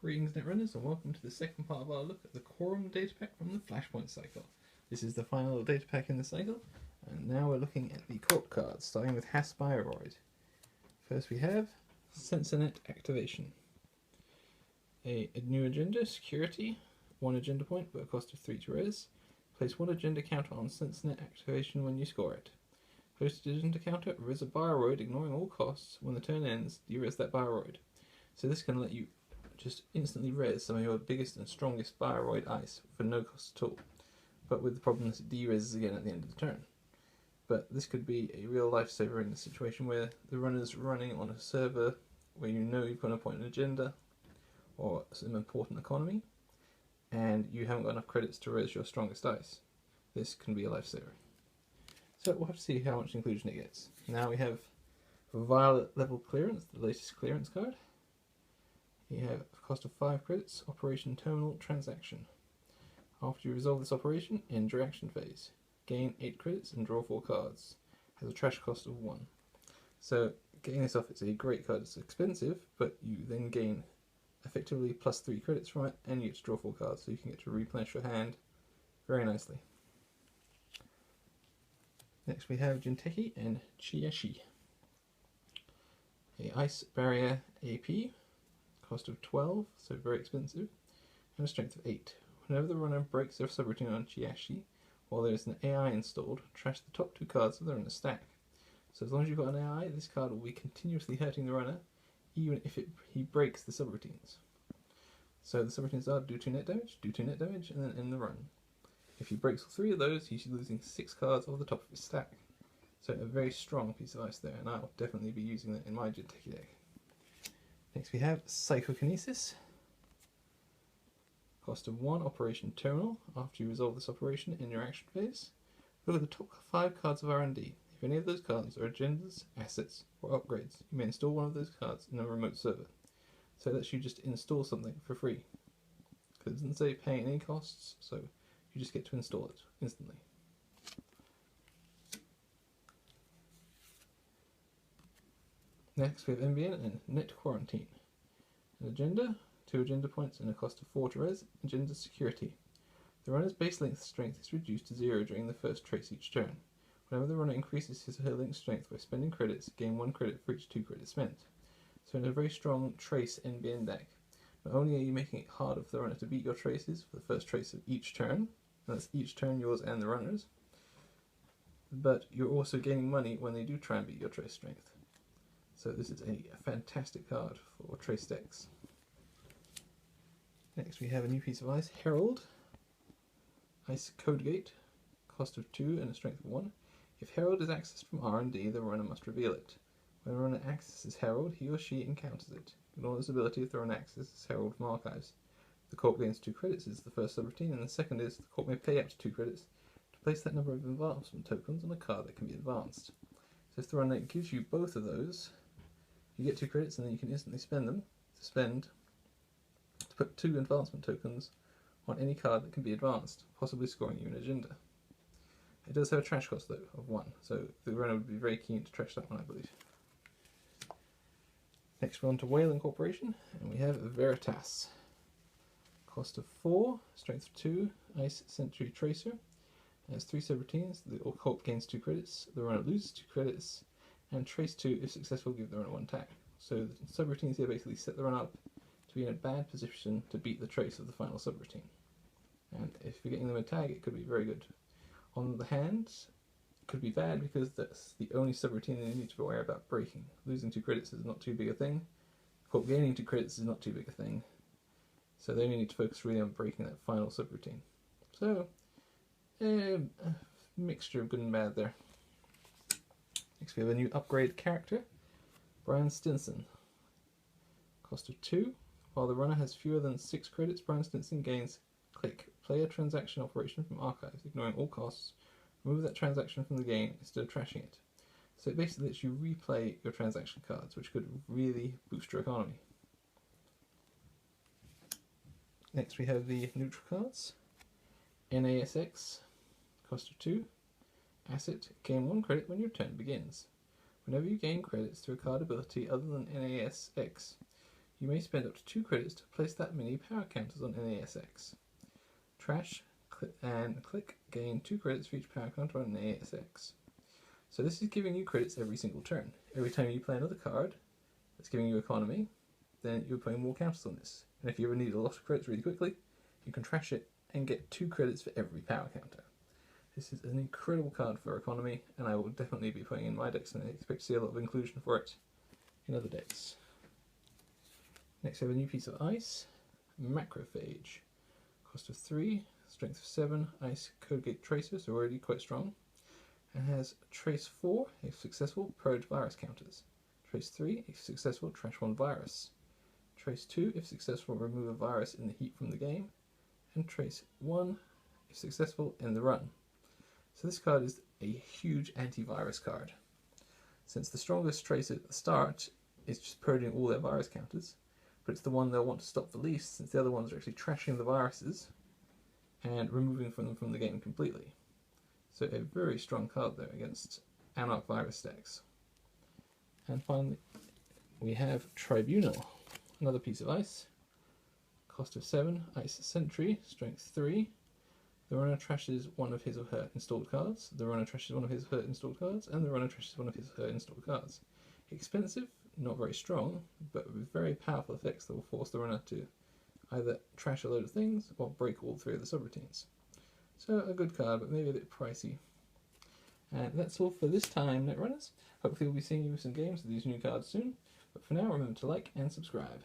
Greetings Netrunners and welcome to the second part of our look at the quorum data pack from the flashpoint cycle. This is the final data pack in the cycle, and now we're looking at the corp cards, starting with Haspiroid. First we have SensorNet activation. A new agenda, security, 1 agenda point but a cost of 3 to res. Place 1 agenda counter on SensorNet activation when you score it. Posted agenda counter, res a bioroid ignoring all costs. When the turn ends, de-res that bioroid. So this can let you just instantly res some of your biggest and strongest bioroid ice for no cost at all, but with the problem that it de-reses again at the end of the turn. But this could be a real lifesaver in a situation where the runner's running on a server where you know you've got an important agenda or some important economy and you haven't got enough credits to res your strongest ice. This can be a lifesaver. So we'll have to see how much inclusion it gets. Now we have Violet Level Clearance, the latest clearance card. You have a cost of 5 credits, Operation Terminal Transaction. After you resolve this operation, end your action phase. Gain 8 credits and draw 4 cards. Has a trash cost of 1. So getting this off, it's a great card. It's expensive, but you then gain effectively plus 3 credits from it, and you get to draw 4 cards, so you can get to replenish your hand very nicely. Next we have Jinteki and Chiashi. A Ice Barrier AP. Cost of 12, so very expensive, and a strength of 8. Whenever the runner breaks their subroutine on Chiashi, while there is an AI installed, trash the top 2 cards of the runner's stack. So as long as you've got an AI, this card will be continuously hurting the runner, even if he breaks the subroutines. So the subroutines are do 2 net damage, and then end the run. If he breaks all 3 of those, he's losing 6 cards off the top of his stack. So a very strong piece of ice there, and I'll definitely be using that in my Jinteki deck. Next we have Psychokinesis. Cost of 1, Operation Terminal. After you resolve this operation in your action phase, look at the top 5 cards of R&D. If any of those cards are agendas, assets, or upgrades, you may install one of those cards in a remote server. So it lets you just install something for free. Because it doesn't say pay any costs, so you just get to install it instantly. Next we have NBN and Net Quarantine. An agenda, 2 agenda points and a cost of 4 to res, agenda security. The runner's base length strength is reduced to 0 during the first trace each turn. Whenever the runner increases his or her link strength by spending credits, gain 1 credit for each 2 credits spent. So in a very strong trace NBN deck, not only are you making it harder for the runner to beat your traces for the first trace of each turn, and that's each turn yours and the runner's, but you're also gaining money when they do try and beat your trace strength. So this is a fantastic card for trace decks. Next we have a new piece of ice, Herald. Ice Code Gate, cost of 2 and a strength of 1. If Herald is accessed from R&D, the runner must reveal it. When the runner accesses Herald, he or she encounters it. Ignore this ability if the runner accesses Herald from archives. The corp gains 2 credits is the first subroutine, and the second is the corp may pay up to 2 credits to place that number of advancement tokens on a card that can be advanced. So if the runner gives you both of those, you get 2 credits and then you can instantly spend them to put 2 advancement tokens on any card that can be advanced, possibly scoring you an agenda. It does have a trash cost though of 1, so the runner would be very keen to trash that one, I believe. Next we're on to Whaling Corporation, and we have Veritas. Cost of 4, strength of 2, Ice Sentry Tracer. It has 3 subroutines. The corp gains 2 credits, the runner loses 2 credits, and trace 2 if successful give the runner 1 tag. So the subroutines here basically set the runner up to be in a bad position to beat the trace of the final subroutine. And if you're getting them a tag, it could be very good. On the hand, it could be bad because that's the only subroutine they need to be aware about breaking. Losing 2 credits is not too big a thing. Corp gaining 2 credits is not too big a thing. So they only need to focus really on breaking that final subroutine. So, a mixture of good and bad there. Next we have a new upgrade character, Brian Stinson. Cost of 2. While the runner has fewer than 6 credits, Brian Stinson gains click, play a transaction operation from archives, ignoring all costs, remove that transaction from the game instead of trashing it. So it basically lets you replay your transaction cards, which could really boost your economy. Next we have the neutral cards, NASX, cost of 2. Asset, gain 1 credit when your turn begins. Whenever you gain credits through a card ability other than NASX, You may spend up to 2 credits to place that many power counters on NASX. Trash and click gain 2 credits for each power counter on NASX. So this is giving you credits every single turn. Every time you play another card that's giving you economy, then you're putting more counters on this. And if you ever need a lot of credits really quickly, you can trash it and get 2 credits for every power counter. This is an incredible card for economy, and I will definitely be putting in my decks, and I expect to see a lot of inclusion for it in other decks. Next we have a new piece of ice, Macrophage. Cost of 3, strength of 7, ice Codegate Tracers are already quite strong, and has Trace 4 if successful, purge virus counters. Trace 3 if successful, trash 1 virus. Trace 2 if successful, remove a virus in the heat from the game, and Trace 1 if successful, end the run. So this card is a huge antivirus card. Since the strongest trace at the start is just purging all their virus counters, but it's the one they'll want to stop the least, since the other ones are actually trashing the viruses and removing them from the game completely. So a very strong card there against Anarch virus decks. And finally, we have Tribunal, another piece of ice. Cost of 7, ice Sentry, strength 3. The runner trashes one of his or her installed cards, the runner trashes one of his or her installed cards, and the runner trashes one of his or her installed cards. Expensive, not very strong, but with very powerful effects that will force the runner to either trash a load of things or break all 3 of the subroutines. So a good card, but maybe a bit pricey. And that's all for this time, Netrunners. Hopefully we'll be seeing you with some games of these new cards soon, but for now remember to like and subscribe.